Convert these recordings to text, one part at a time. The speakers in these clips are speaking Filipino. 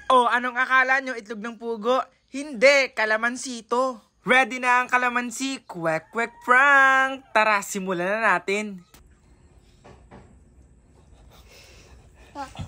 O, anong akala nyo? Itlog ng pugo? Hindi, kalamansi to. Ready na ang kalamansi? Kwek kwek prank! Tara, simulan na natin. Bakit?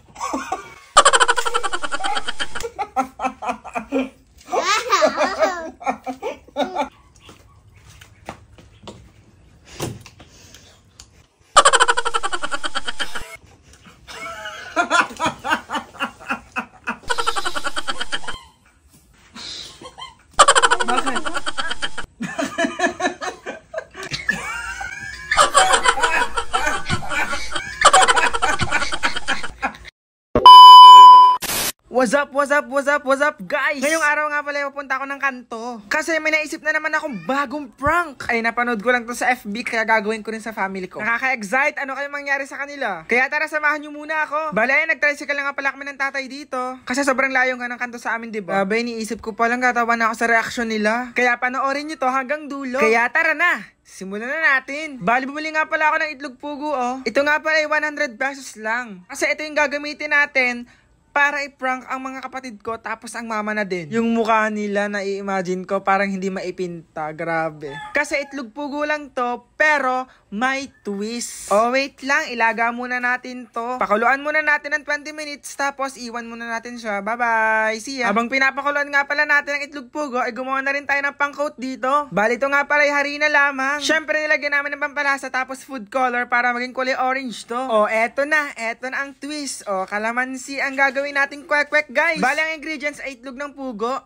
What's up, guys? Ngayong araw nga pala, pupunta ako ng kanto. Kasi may naisip na naman akong bagong prank. Ay, napanood ko lang to sa FB, kaya gagawin ko rin sa family ko. Nakaka-excite, ano kayong mangyari sa kanila? Kaya tara, samahan nyo muna ako. Bale, nag-tricycle lang nga pala kami ng tatay dito. Kasi sobrang layo nga ng kanto sa amin, diba? Abay, niisip ko palang katawa na ako sa reaksyon nila. Kaya panoorin nyo to hanggang dulo. Kaya tara na! Simulan na natin. Bali, bumili nga pala ako ng itlog pugo, oh. Ito nga pala ay 100 pesos lang. Kasi ito yung gagamitin natin para i-prank ang mga kapatid ko, tapos ang mama na din. Yung mukha nila, na-i-imagine ko, parang hindi maipinta. Grabe. Kasi itlog pugo lang to, pero may twist. Oh, wait lang. Ilaga muna natin to. Pakuluan muna natin ng 20 minutes, tapos iwan muna natin siya. Bye-bye. See ya. Habang pinapakuluan nga pala natin ang itlog pugo, ay gumawa na rin tayo ng pang-coat dito. Bali, ito nga pala ay harina lamang. Syempre, nilagyan namin ng pampalasa, tapos food color para maging kulay orange to. Oh, eto na. Eto na ang twist. Oh, kalamansi ang gagawin nating kwek-kwek, guys. Bali, ang ingredients ay itlog ng pugo,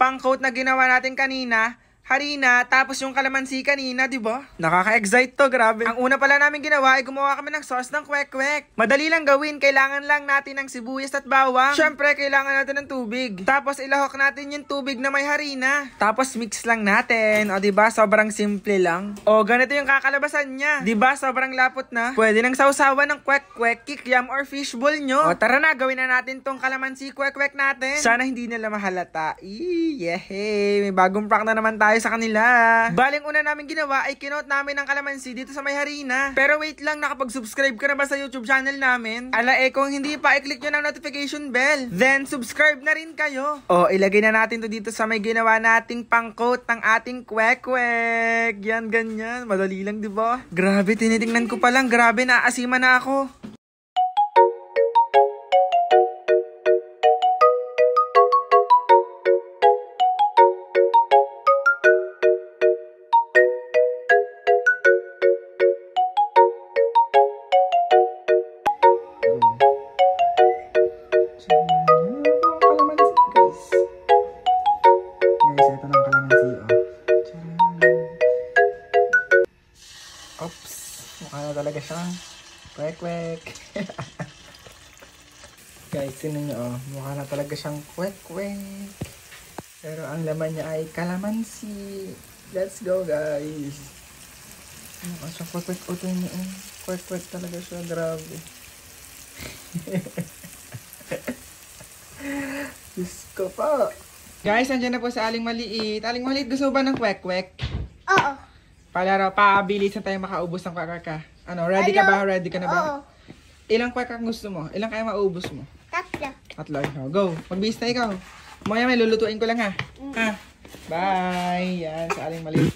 pang-coat na ginawa natin kanina, harina, tapos yung kalamansi kanina, di ba? Nakaka-excite to, grabe. Ang una pala namin ginawa ay gumawa kami ng sauce ng kwek-kwek. Madali lang gawin, kailangan lang natin ng sibuyas at bawang. Syempre, kailangan natin ng tubig. Tapos ilahok natin yung tubig na may harina. Tapos mix lang natin. O, di ba? Sobrang simple lang. O, ganito yung kakalabasan niya. Di ba? Sobrang lapot na. Pwede nang sausawan ng kwek-kwek, kikiam or fishball nyo. O, tara na, gawin na natin tong kalamansi kwek-kwek natin. Sana hindi nila mahalata. Yehey! May bagong prank na naman tayo sa kanila. Baling una namin ginawa ay kinote namin ng kalamansi dito sa may harina. Pero wait lang, nakapag-subscribe ka na ba sa YouTube channel namin? Ala kung hindi pa, i-click nyo ng notification bell. Then, subscribe na rin kayo. O, ilagay na natin to dito sa may ginawa nating pang-coat ng ating kwek-kwek. Yan, ganyan. Madali lang, di ba? Grabe, tinitingnan ko pa lang. Grabe, naaasima na ako. Oops, mukha na talaga siyang kwek-kwek. Guys, tinan nyo, oh, mukha na talaga siyang kwek-kwek. Pero ang laman niya ay kalamansi. Let's go, guys. Mukha siyang kwek-kwek. O, tinan nyo, oh, kwek-kwek talaga siya. Grabe. Diyos ko pa. Guys, nandiyan na po sa Aling Maliit. Aling Maliit, gusto mo ba ng kwek-kwek? Oo. Palaro, pabilis na tayo makaubos ng kwek-kwek ka. Ano, ready ka ba? Ready ka na ba? Oo. Ilang kwek-kwek gusto mo? Ilang kaya maubos mo? Tatlo. Tatlo. Go. Magbihis na ikaw. Maya may lulutuin ko lang ha. Ha? Bye. Yan, sa Aling Maliit.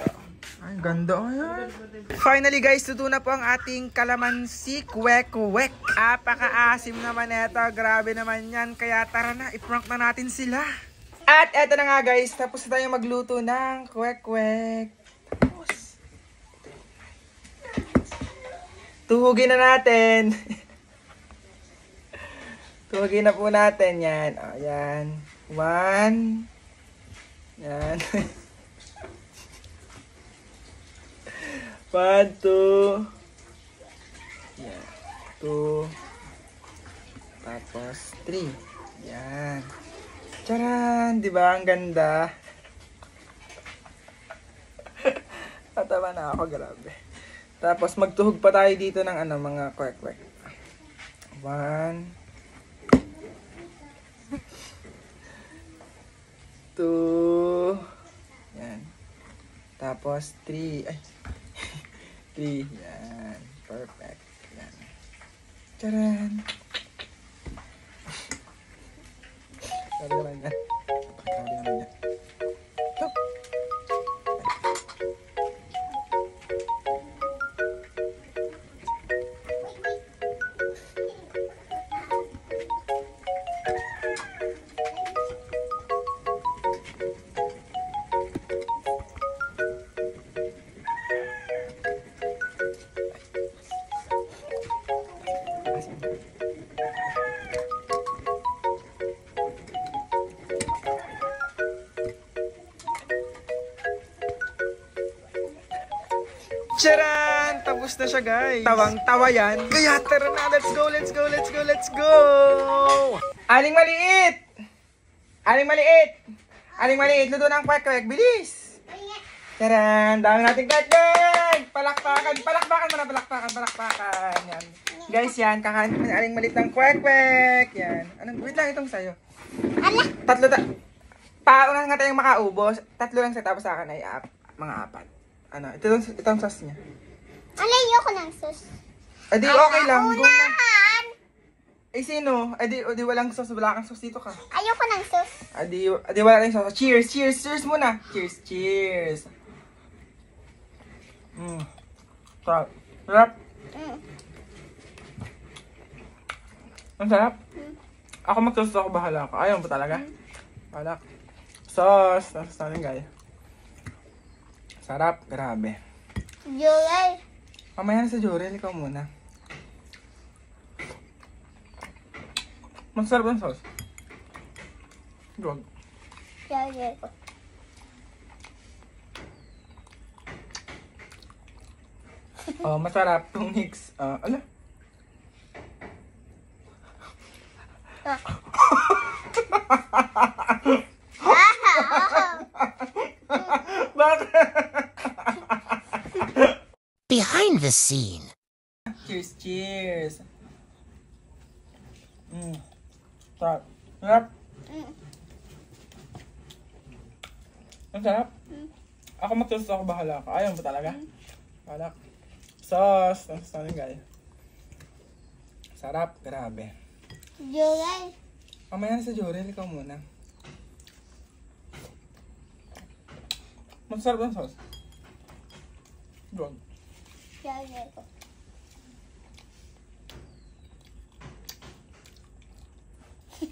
Ay, ganda. Ayan. Finally guys, luto na po ang ating kalamansi kwek-kwek. Apaka-asim naman ito. Grabe naman yan. Kaya tara na, i-prank na natin sila. At eto na nga guys, tapos na tayo magluto ng kwek-kwek. Tapos, tuhugin na natin. Tuhugin na po natin yan. O, yan. 1. Yan. 1, 2. Yan. 2. Tapos 3. Yan. Charan! Diba? Ang ganda. Natawa na ako. Grabe. Tapos magtuhog pa tayo dito ng ano, mga kwek-kwek. 1. 2. Yan. Tapos 3. Ay. 3. Yan. Perfect. Yan. Charan! Grabe naman yan. Grabe naman yan. Ito. Charan! Tapos na siya, guys. Tawang-tawa yan. Kaya tara na, let's go, let's go, let's go, let's go! Aling maliit! Aling maliit! Aling maliit, luto ng kwek-kwek. Bilis! Charan! Dami nating kwek-kwek! Palakpakan! Palakpakan mo na, palakpakan, palakpakan. Yan. Guys, yan. Kakain kami ng aling maliit ng kwek-kwek. Yan. Anong, wait lang, itong sayo. Tatlo Paunahan nga tayong makaubos. Tatlo lang sa tapos sa akin ay mga apat. Ano, itong sauce niya. Ayoko ng sauce. Adi, okay lang. Go na. Eh, sino? Adi, walang sauce. Wala kang sauce dito ka. Ayoko ng sauce. Adi, wala kang sauce. Cheers, cheers, cheers muna. Cheers, cheers. Sarap. Sarap. Ang sarap. Ako mag-sauce ako, bahala ako. Ayaw mo talaga? Bahala ka. Sauce. Sauce natin, guys. Sarap, grabe. Jurel. Mamaya na sa Jurel, ikaw muna. Masarap ang sauce. Drug. Jurel. Oh, masarap itong mix. Ala? Behind the scene. Cheers, cheers. Sarap. Sarap. Ang sarap. Ako mag-sauce ako, bahala ka. Ayaw mo talaga? Bahala ka. Sauce. Sauce natin, guys. Sarap, grabe. Jurel. Mamaya na sa Jurel, ikaw muna. Masarap ang sauce. Drug. Jurel.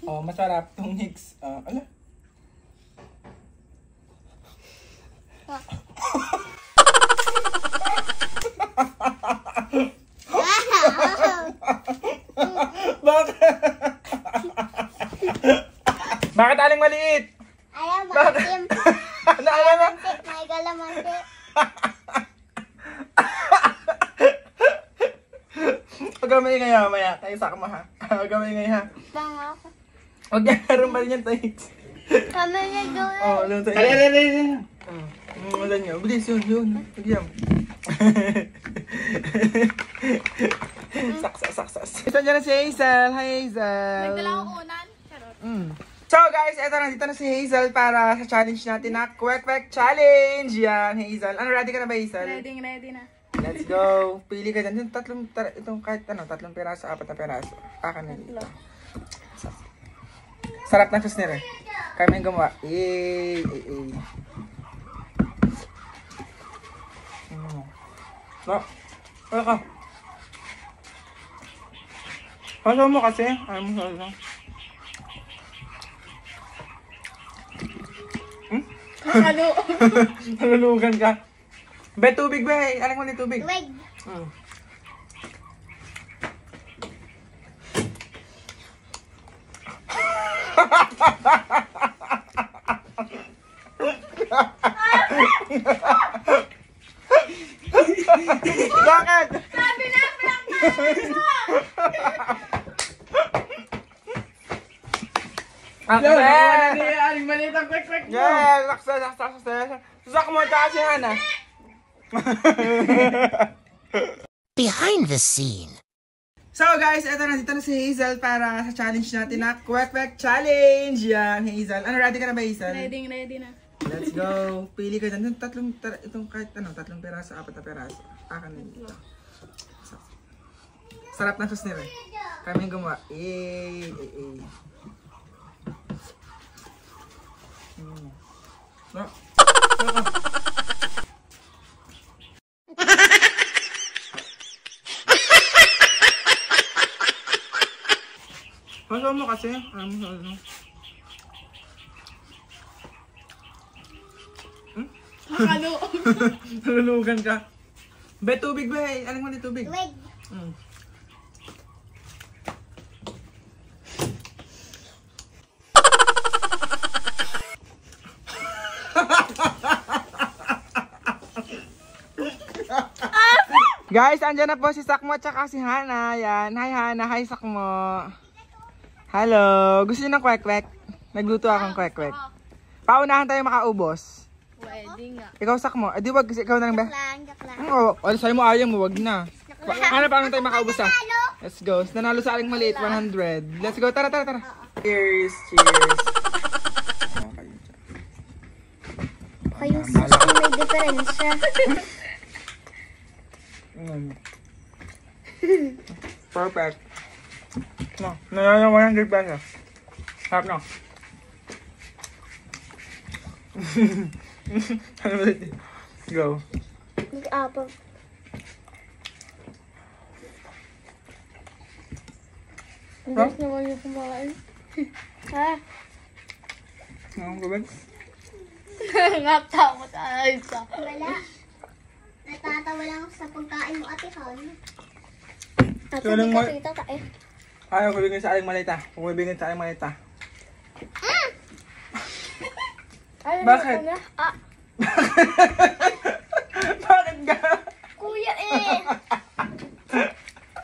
Oh, masarap itong mix. Ala? Bakit aling maliit? Ayaw maasim. Naalala na? May galamansi. Pag-gamay ngayon mamaya. Tayo sakma ha. Pag-gamay ngayon ha. Bango ako. Huwag niya karoon pa rin yan tayo. Kami na Jurel. Oo, alam tayo. Alin. Wala niya. Bilis yun. Nagyam. Saksa. Ito dyan na si Hazel. Hi Hazel. Nagdala ko unan. Charot. So guys, eto na, dito na si Hazel para sa challenge natin na Kwek-Kwek Challenge. Yan, Hazel. Ano, ready ka na ba, Hazel? Ready na. Let's go. Pili ka dyan. Itong kahit tatlong piraso, apat na piraso. Akan na dito. Sarap ng sauce nila. Kami yung gumawa. Sarap. Wala ka. Pasaw mo kasi. Ayaw mo sa Nalulugan ka. Be, tubig be. Alam mo ni tubig. Wait. Bakit? Sabi na, prank na! Aling maliit ang kwek-kwek mo. Yeah, saksa. Susak mo taas yan, ha? Behind the scene. So guys, eto na, dito na si Hazel para sa challenge natin na Kwek-Kwek Challenge. Yan, Hazel. Ano, ready ka na ba, Hazel? Ready na. Let's go. Pili ka dyan. Itong kahit tatlong peraso, apat na peraso. Akan na dito. Sarap ng sauce nila. Kami yung gumawa. Pasaw mo kasi. Alam mo sa ano. Makaluog. Nalulugan ka. Be, tubig be. Aling mo ni tubig. Wait. Guys, andyan na po si Sakmo at saka si Hana. Yan. Hi Hana, hi Sakmo. Hello. Gusto niyo ng kwek-kwek? Nagluto akong kwek-kwek. Paunahan tayo makaubos. Pwede nga. Ikaw Sakmo. Eh di wag kasi ikaw na lang ba? Joke lang. Oo. Sa'yo mo ayaw mo, wag na. Hana, paano tayo makaubos ah? Let's go. Nanalo sa aling maliit, 100. Let's go. Tara, tara, tara. Cheers, cheers. Kayong sus ang may diferensya. Perfect. No, nanalo 100 pesos. Harap na. Go. Mag-apple. Ang Huh? gusto naman yung kumain. Ha? Ang gawin? Natakot ay sa. Wala. Natatawa lang ako sa pagkain mo, Ate Han. Ate, So, hindi mo- ka kita tayo. Ayaw ko bigyan sa aling malita. Bigyan sa aling malita. Ay, Bakit? ano na? Ah, Bakit ka? kuya eh!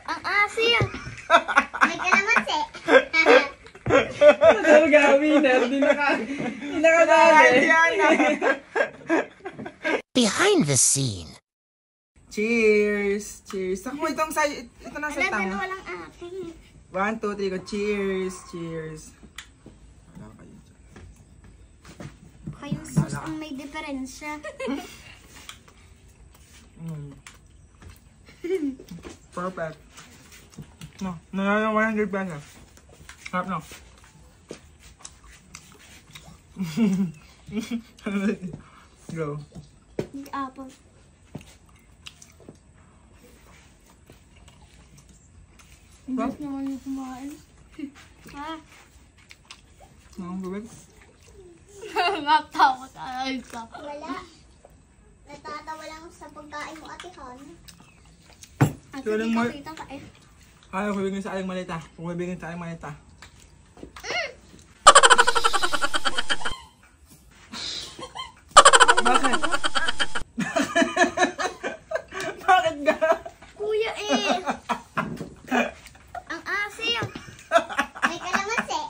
Ang asim! May kalamansi! Ano gawin? Hindi nakasali. Behind the scene. Cheers! Cheers! Ako itong sa... Ito na sa Wala, tanga. dalawa lang akin. 1, 2, 3, go. Cheers! Cheers! Kayong sus ang may diferensya. Perfect. No, nanalo 100 pesos. Harap na. Go. Mag-apple. Ang gusto naman yung kumain. Ha? Ang gawin? Natakot ay sa. Wala. Natatawa lang ako sa pagkain mo, Ate Han. Ate, So, hindi mo- ka kita tayo. Ayaw ko bigyan sa aling malita. Bigyan sa aling malita. Bakit? Bakit ka? Kuya eh! Ang asim! May kalamansi!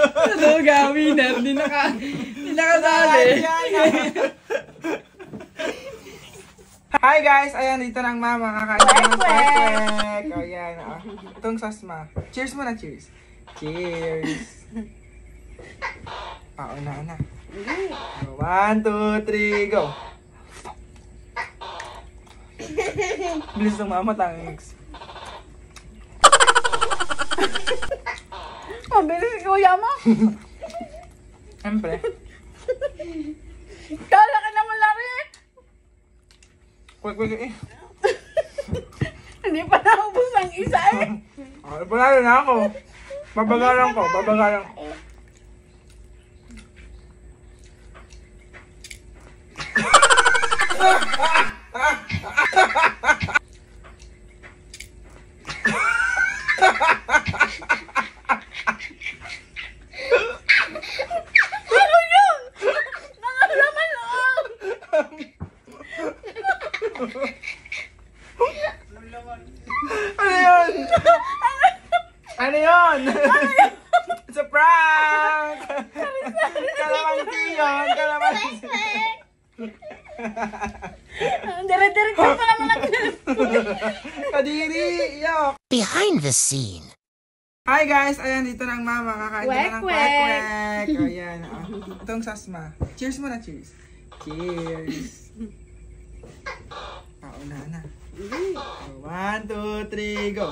Ano gawin? Hindi nakasali. Hi guys! Ayan, dito ng mama. Kakain na ng kwek-kwek. O yan. Itong sasma. Cheers muna, cheers. Cheers. Pauna na. 1, 2, 3, go. Bilis ng mama, thanks. Ang bilis si kuya mo. Siyempre. Kala ka naman lari. Kwek-kwek eh. Hindi pa naubos ang isa eh. Panalo na ako. Babagalan ko, babagalan ko. Ano yun? Nakalaman loob. Ano yun? Ano yun? It's a prank! Kalamansi yun! Kalamansi! Dire-diretso pa naman ang Kadiri! Yok! Behind the scene. Hi guys! Ayan, dito ng mama. Kakain na ng Kwek-kwek. kwek-kwek. Ayan. Itong sasma. Cheers muna, cheers. Cheers. Pauna na. 1, 2, 3, go.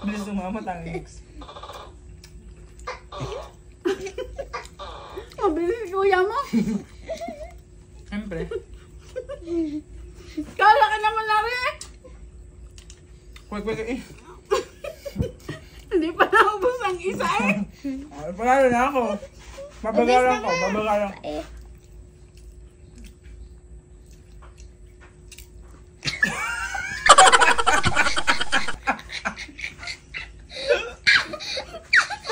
Bilis ng mama, thanks. Mabilis kuya mo. Siyempre. Kala ka naman narin. Kwek eh. Hindi pa naubos ang isa eh. Panalo na ako. Babagalan ko, babagalan ko. Eh.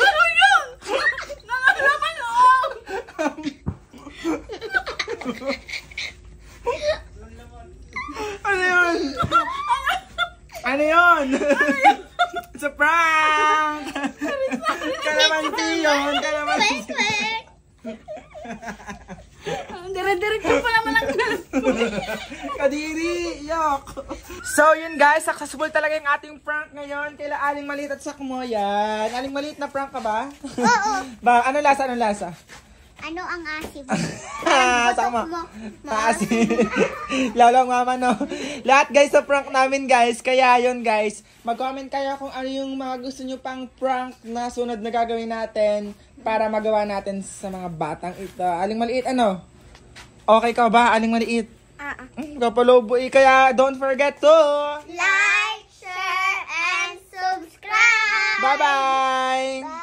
Ano yun? Nangalaman loob. Ano yun? Ano yun? It's a prank! Kalamansi yun! Kalamansi! Kwek! Dire-diretso pa naman ang Kadiri! Yok! So yun guys, successful talaga yung ating prank ngayon. Kaila Aling Maliit at Sakmo yan. Aling Maliit na prank ka ba? Oo. Ba, anong lasa? Anong lasa? Ano ang asim? Sakmo. mo. Maasim. Lolo mama no. Lahat guys sa prank namin guys. Kaya yun guys. Mag-comment kayo kung ano yung mga gusto nyo pang prank na sunod na gagawin natin para magawa natin sa mga batang ito. Aling Maliit ano? Okay ka ba? Aling Maliit? Kapalobo eh. Kaya don't forget to Like, share, and subscribe! bye-bye!